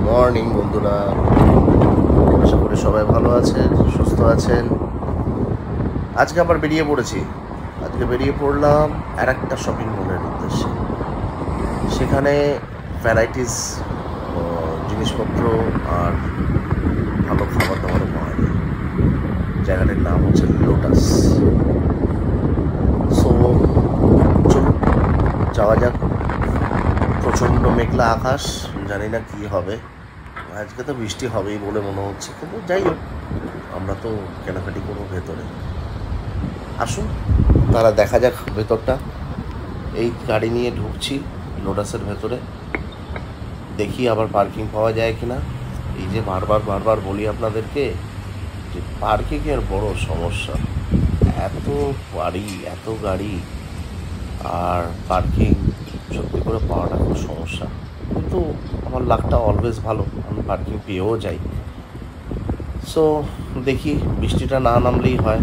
Morning বন্ধুরা, আশা করি সবাই ভালো আছেন, সুস্থ আছেন। আজকে আবার বেরিয়ে পড়লাম আর একটা শপিং মলের উদ্দেশ্যে। সেখানে ভ্যারাইটিস জিনিসপত্র আর ভালো খাবার দাবারও পাওয়া যায়। জায়গাটার নাম হচ্ছে লোটাস। সো চলুন যাওয়া যাক। প্রচণ্ড মেঘলা আকাশ, জানি না কি হবে। আজকে তো বৃষ্টি হবেই বলে মনে হচ্ছে, কিন্তু যাই হোক, আমরা তো কেনাকাটি করবো ভেতরে। আসুন তারা দেখা যাক ভেতরটা। এই গাড়ি নিয়ে ঢুকছি লোটাসের ভেতরে, দেখি আবার পার্কিং পাওয়া যায় কিনা। এই যে বারবার বলি আপনাদেরকে যে পার্কিংয়ের বড় সমস্যা। এত বাড়ি, এত গাড়ি, আর পার্কিং সত্যি করে পাওয়াটা খুব সমস্যা। কিন্তু আমার লাকটা অলওয়েজ ভালো, আমি পার্কিং পেয়েও যাই। সো দেখি, বৃষ্টিটা না নামলেই হয়।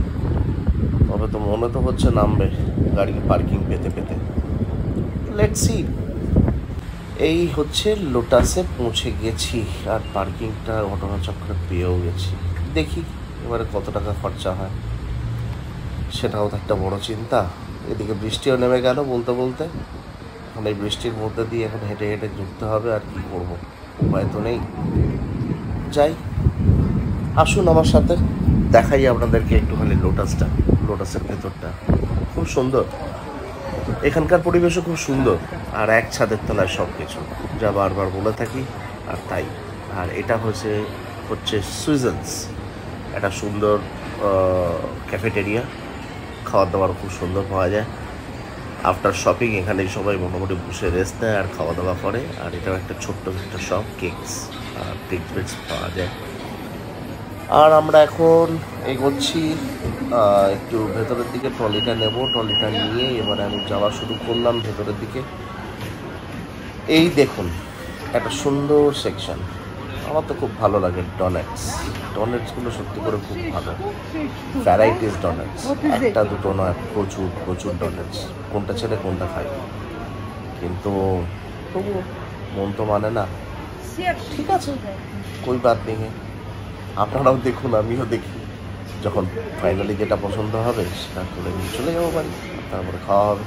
তবে তো মনে তো হচ্ছে নামবে গাড়ি পার্কিং পেতে পেতে। Let's see. এই হচ্ছে লোটাসে পৌঁছে গেছি, আর পার্কিংটা ঘটনাচক্রে পেয়েও গেছি। দেখি এবারে কত টাকা খরচা হয়, সেটাও তো একটা বড় চিন্তা। এদিকে বৃষ্টিও নেমে গেল বলতে বলতে। এখন এই বৃষ্টির মধ্যে দিয়ে এখন হেঁটে হেঁটে ঢুকতে হবে, আর কি করবো, উপায় তো নেই। যাই, আসুন আমার সাথে, দেখাই আপনাদেরকে একটুখানি লোটাসের ভেতরটা। খুব সুন্দর, এখানকার পরিবেশও খুব সুন্দর, আর এক ছাদের তলায় সব কিছু, যা বারবার বলে থাকি। আর তাই, আর এটা হচ্ছে সুইজেন্স, একটা সুন্দর ক্যাফেটেরিয়া। খাবার দাবার খুব সুন্দর পাওয়া যায়। আফটার শপিং এখানে সবাই মোটামুটি বসে রেস্ট নেয় আর খাওয়া দাওয়া করে। আর এটাও একটা ছোট্ট একটা শপ, কেকস আর ড্রিঙ্কস পাওয়া যায়। আর আমরা এখন এগোচ্ছি একটু ভেতরের দিকে। ট্রলিটা নেব, ট্রলিটা নিয়ে এবারে আমি যাওয়া শুরু করলাম ভেতরের দিকে। এই দেখুন একটা সুন্দর সেকশন, আমার তো খুব ভালো লাগে। ডোনাটসগুলো সত্যি করে খুব ভালো, ভ্যারাইটিস ডোনাটস, একটা দুটো নয়, প্রচুর ডোনাটস। কোনটা ছেড়ে কোনটা খাই, কিন্তু তবু মন তো মানে না। ঠিক আছে, কই বাদ নেই। আপনারাও দেখুন, আমিও দেখি। যখন ফাইনালি যেটা পছন্দ হবে সেটা তুলে নিয়ে চলে যাবো বাড়ি, তারপরে খাওয়া হবে।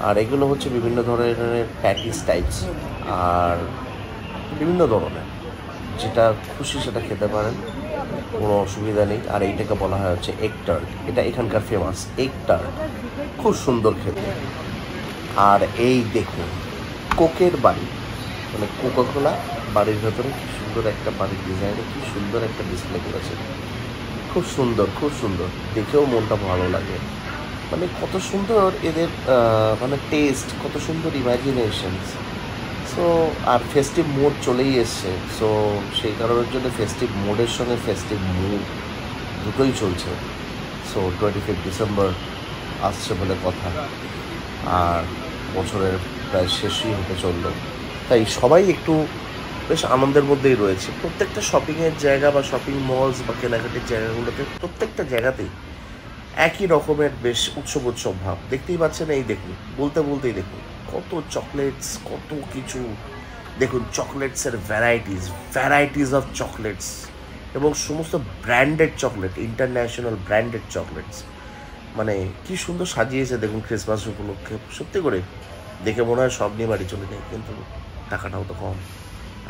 আর এগুলো হচ্ছে বিভিন্ন ধরনের প্যাটিস টাইপস, আর বিভিন্ন ধরনের, যেটা খুশি সেটা খেতে পারেন, কোনো অসুবিধা নেই। আর এইটাকে বলা হয় হচ্ছে এগ টার্ট, এটা এখানকার ফেমাস এগ টার্ট, খুব সুন্দর খেতে। আর এই দেখুন কোকের বাড়ি, মানে কোকাকোলা বাড়ির ভেতরে কি সুন্দর একটা বাড়ির ডিজাইনে কি সুন্দর একটা ডিসপ্লে করেছে। খুব সুন্দর, দেখেও মনটা ভালো লাগে। মানে কত সুন্দর এদের মানে টেস্ট, কত সুন্দর ইমাজিনেশন। সো আর ফেস্টিভ মোড চলেই এসছে, সো সেই কারণের জন্য ফেস্টিভ মোডের সঙ্গে ফেস্টিভ মুড দুটোই চলছে। সো 25 ডিসেম্বর আসছে বলে কথা, আর বছরের প্রায় শেষই হতে চললো। তাই সবাই একটু বেশ আনন্দের মধ্যেই রয়েছে। প্রত্যেকটা শপিংয়ের জায়গা বা শপিং মলস বা কেনাকাটির জায়গাগুলোতে, প্রত্যেকটা জায়গাতেই একই রকমের বেশ উৎসব ভাব দেখতেই পাচ্ছেন। এই দেখুন, বলতেই দেখুন কত চকলেটস, কত কিছু। দেখুন চকলেটসের ভ্যারাইটিস অফ চকলেটস, এবং সমস্ত branded chocolate, international branded chocolates. মানে কি সুন্দর সাজিয়েছে দেখুন ক্রিসমাস উপলক্ষে। সত্যি করে দেখে মনে হয় সব নিয়ে বাড়ি চলে যায়, কিন্তু টাকাটাও তো কম,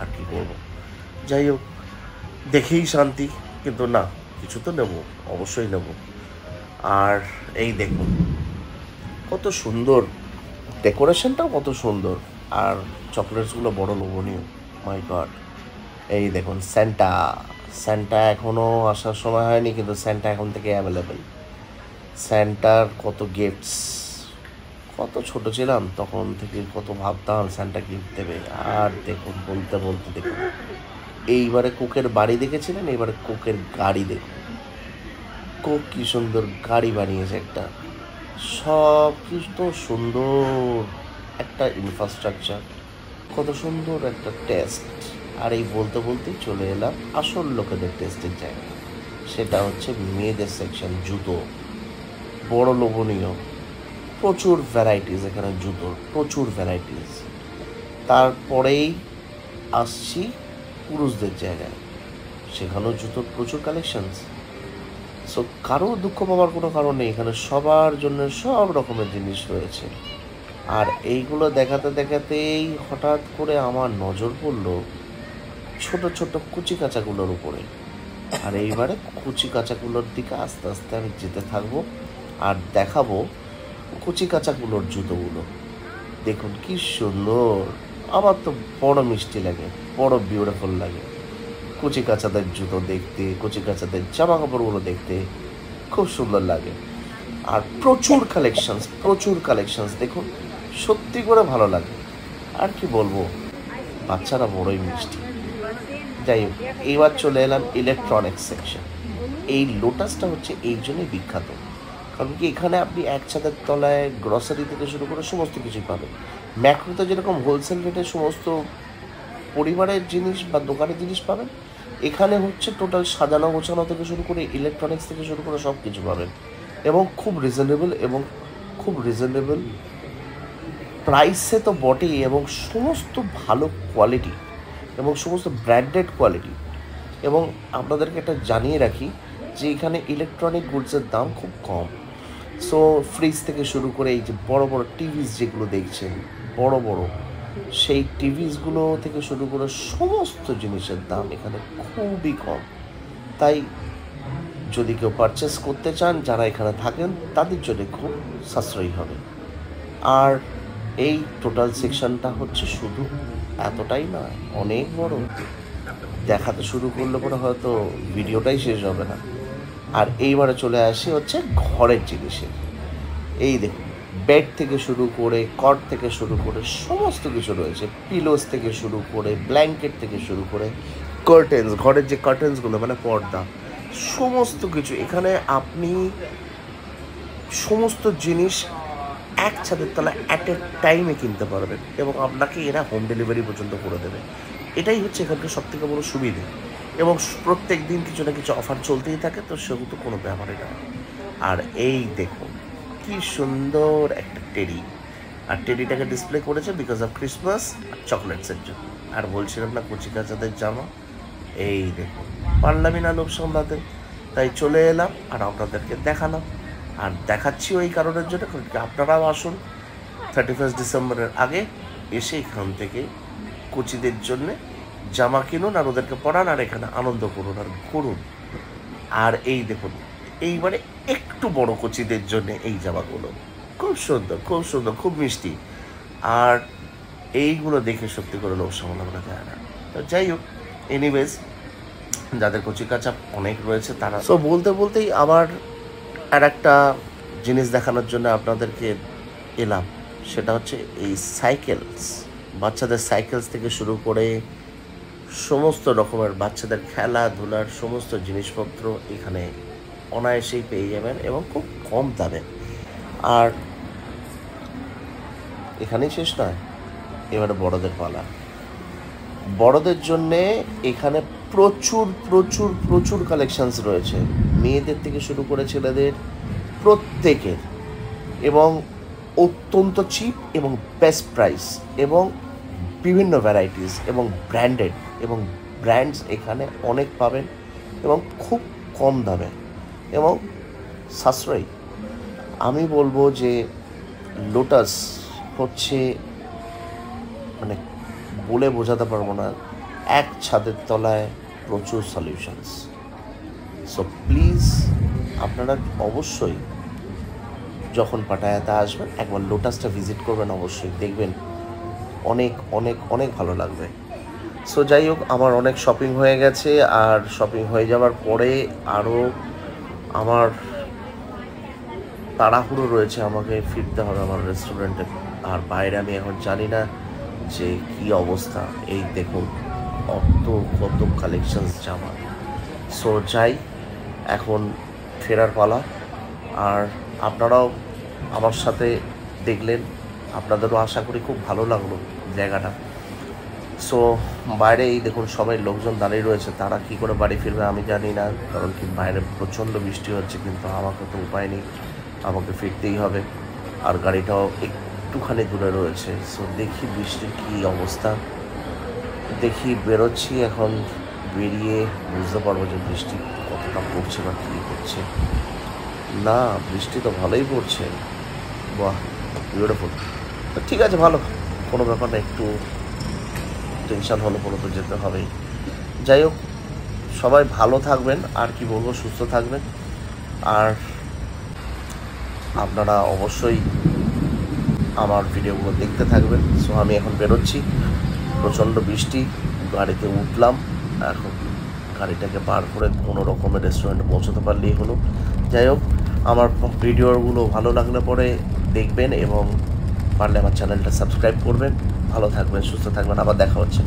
আর কি করবো। যাই হোক, দেখেই শান্তি, কিন্তু না, কিছু তো নেবো, অবশ্যই নেব। আর এই দেখুন কত সুন্দর ডেকোরেশনটাও, কত সুন্দর, আর চকলেটসগুলো বড় লোভনীয়। মাই গড, এই দেখুন স্যান্টা এখনও আসার সময় হয়নি, কিন্তু স্যান্টা এখন থেকে অ্যাভেলেবেল। স্যান্টার কত গিফটস, কত ছোট ছিলাম তখন থেকে কত ভাবতাম স্যান্টা গিফট দেবে। আর দেখুন বলতে দেখুন, এইবারে কোকের বাড়ি দেখেছিলেন, এইবারে কোকের গাড়ি দেখুন। কোক কি সুন্দর গাড়ি বানিয়েছে একটা, সব কিছু তো সুন্দর, একটা ইনফ্রাস্ট্রাকচার, কত সুন্দর একটা টেস্ট। আর এই বলতেই চলে এলাম আসল লোকেদের টেস্টের জায়গা, সেটা হচ্ছে মেয়েদের সেকশন। জুতো বড় লোভনীয়, প্রচুর ভ্যারাইটিস এখানে জুতোর, প্রচুর ভ্যারাইটিস। তারপরেই আসছি পুরুষদের জায়গায়, সেখানেও জুতোর প্রচুর কালেকশনস। সো কারো দুঃখ পাওয়ার কোনো কারণ নেই, এখানে সবার জন্য সব রকমের জিনিস রয়েছে। আর এইগুলো দেখাতে দেখাতেই হঠাৎ করে আমার নজর পড়লো ছোট ছোট কুচি কাঁচাগুলোর উপরে। আর এইবারে কুচি কাঁচাগুলোর দিকে আস্তে আস্তে আমি যেতে থাকবো আর দেখাবো কুচি কাঁচাগুলোর জুতোগুলো। দেখুন কি সুন্দর, আমার তো বড় মিষ্টি লাগে, বড় বিউটিফুল লাগে কুচি কাঁচাদের জুতো দেখতে, কুচি কাঁচাদের জামা কাপড়গুলো দেখতে খুব সুন্দর লাগে। আর প্রচুর কালেকশনস দেখুন, সত্যি করে ভালো লাগে। আর কি বলবো, বাচ্চারা বড়ই মিষ্টি। যাই হোক, এইবার চলে এলাম ইলেকট্রনিক্স সেকশন। এই লোটাসটা হচ্ছে এই জন্যই বিখ্যাত, কারণ কি এখানে আপনি এক ছাদের তলায় গ্রসারি থেকে শুরু করে সমস্ত কিছুই পাবেন। ম্যাক্রোতে যেরকম হোলসেল রেটে সমস্ত পরিবারের জিনিস বা দোকানের জিনিস পাবেন, এখানে হচ্ছে টোটাল সাজানো গোছানো থেকে শুরু করে ইলেকট্রনিক্স থেকে শুরু করে সব কিছু পাবেন, এবং খুব রিজনেবল প্রাইসে তো বটেই, এবং সমস্ত ভালো কোয়ালিটি এবং সমস্ত ব্র্যান্ডেড কোয়ালিটি। এবং আপনাদেরকে একটা জানিয়ে রাখি যে এখানে ইলেকট্রনিক গুডসের দাম খুব কম। সো ফ্রিজ থেকে শুরু করে এই যে বড় বড় টিভিস যেগুলো দেখছেন, বড় বড় সেই টিভিসগুলো থেকে শুরু করে সমস্ত জিনিসের দাম এখানে খুবই কম। তাই যদি কেউ পারচেস করতে চান, যারা এখানে থাকেন তাদের জন্য খুব সাশ্রয়ী হবে। আর এই টোটাল সেকশনটা হচ্ছে শুধু এতটাই না, অনেক বড়। দেখাতে শুরু করলে পরে হয়তো ভিডিওটাই শেষ হবে না। আর এইবারে চলে আসি হচ্ছে ঘরের জিনিসের। এই দেখুন, বেড থেকে শুরু করে, কট থেকে শুরু করে সমস্ত কিছু রয়েছে, পিলোস থেকে শুরু করে, ব্ল্যাঙ্কেট থেকে শুরু করে, কার্টেন্স, ঘরের যে কার্টেন্সগুলো মানে পর্দা, সমস্ত কিছু এখানে আপনি সমস্ত জিনিস এক ছাদের তলায় অ্যাট এ টাইমে কিনতে পারবেন, এবং আপনাকে এরা হোম ডেলিভারি পর্যন্ত করে দেবে। এটাই হচ্ছে এখানকার সবথেকে বড় সুবিধে। এবং প্রত্যেক দিন কিছু না কিছু অফার চলতেই থাকে, তো সেগুলো কোনো ব্যাপারই না। আর এই দেখুন কি সুন্দর একটা টেডি, আর টেডিটাকে ডিসপ্লে করেছে বিকজ অফ ক্রিসমাস চকলেটসের জন্য। আর বলছিলাম না কুচি কাচাদের জামা, এই দেখুন পারলামই না লোভ সামলাতে, তাই চলে এলাম আর আপনাদেরকে দেখালাম। আর দেখাচ্ছি ওই কারণের জন্য, আপনারাও আসুন 31 ডিসেম্বরের আগে এসে এখান থেকে কুচিদের জন্যে জামা কিনুন আর ওদেরকে পরান, আর এখানে আনন্দ করুন আর ঘুরুন। আর এই দেখুন, এইবারে একটু বড় কুচিদের জন্য এই জামাগুলো খুব সুন্দর, খুব মিষ্টি। আর এইগুলো দেখে সত্যি করে লোভ সামলানো যায় না। তো যাই হোক, এনিওয়েজ, যাদের কচি কাঁচা অনেক রয়েছে তারা সো বলতে বলতেই আবার আর একটা জিনিস দেখানোর জন্য আপনাদেরকে এলাম। সেটা হচ্ছে এই সাইকেলস, বাচ্চাদের সাইকেলস থেকে শুরু করে সমস্ত রকমের বাচ্চাদের খেলাধুলার সমস্ত জিনিসপত্র এখানে অনায়াসেই পেয়ে যাবেন এবং খুব কম দামে। আর এখানেই শেষ নয়, এবারে বড়দের পালা। বড়দের জন্যে এখানে প্রচুর কালেকশনস রয়েছে, মেয়েদের থেকে শুরু করে ছেলেদের প্রত্যেকের, এবং অত্যন্ত চিপ এবং বেস্ট প্রাইস, এবং বিভিন্ন ভ্যারাইটিস এবং ব্র্যান্ডেড, এবং ব্র্যান্ডস এখানে অনেক পাবেন এবং খুব কম দামে এবং সাশ্রয়ী। আমি বলবো যে লোটাস হচ্ছে, মানে বলে বোঝাতে পারবো না, এক ছাদের তলায় প্রচুর সলিউশনস। সো প্লিজ আপনারা অবশ্যই যখন পাটায়াতে আসবেন একবার লোটাসটা ভিজিট করবেন, অবশ্যই দেখবেন অনেক অনেক অনেক ভালো লাগবে। সো যাই হোক, আমার অনেক শপিং হয়ে গেছে, আর শপিং হয়ে যাওয়ার পরে আরও আমার তাড়াহুড়ো রয়েছে, আমাকে ফিরতে হবে আমার রেস্টুরেন্টে। আর বাইরে আমি এখন জানি না যে কী অবস্থা। এই দেখুন কত কালেকশনস জামা। সো যাই, এখন ফেরার পালা। আর আপনারাও আমার সাথে দেখলেন, আপনাদেরও আশা করি খুব ভালো লাগলো জায়গাটা। সো বাইরে এই দেখুন সবাই লোকজন দাঁড়িয়ে রয়েছে, তারা কি করে বাড়ি ফিরবে আমি জানি না, কারণ কি বাইরে প্রচণ্ড বৃষ্টি হচ্ছে, কিন্তু আমাকে তো উপায় নেই, আমাকে ফিরতেই হবে। আর গাড়িটাও একটুখানি দূরে রয়েছে। সো দেখি বৃষ্টির কী অবস্থা। দেখি বেরোচ্ছি এখন, বেরিয়ে বুঝতে পারবো যে বৃষ্টি কতটা পড়ছে বা কী হচ্ছে। না, বৃষ্টি তো ভালোই পড়ছে। বাহ, বিউটিফুল। ঠিক আছে, ভালো, কোনো ব্যাপার না। একটু টেনশন হলো, কোনো তো যেতে হবেই। যাই হোক, সবাই ভালো থাকবেন, আর কি বলবো, সুস্থ থাকবেন। আর আপনারা অবশ্যই আমার ভিডিওগুলো দেখতে থাকবেন। সো আমি এখন বেরোচ্ছি, প্রচণ্ড বৃষ্টি, গাড়িতে উঠলাম, এখন গাড়িটাকে পার করে কোনো রকমের রেস্টুরেন্টে পৌঁছতে পারলেই হলো। যাই হোক, আমার ভিডিওগুলো ভালো লাগলে পরে দেখবেন এবং পারলে আমার চ্যানেলটা সাবস্ক্রাইব করবেন। ভালো থাকবেন, সুস্থ থাকবেন, আবার দেখা হচ্ছে।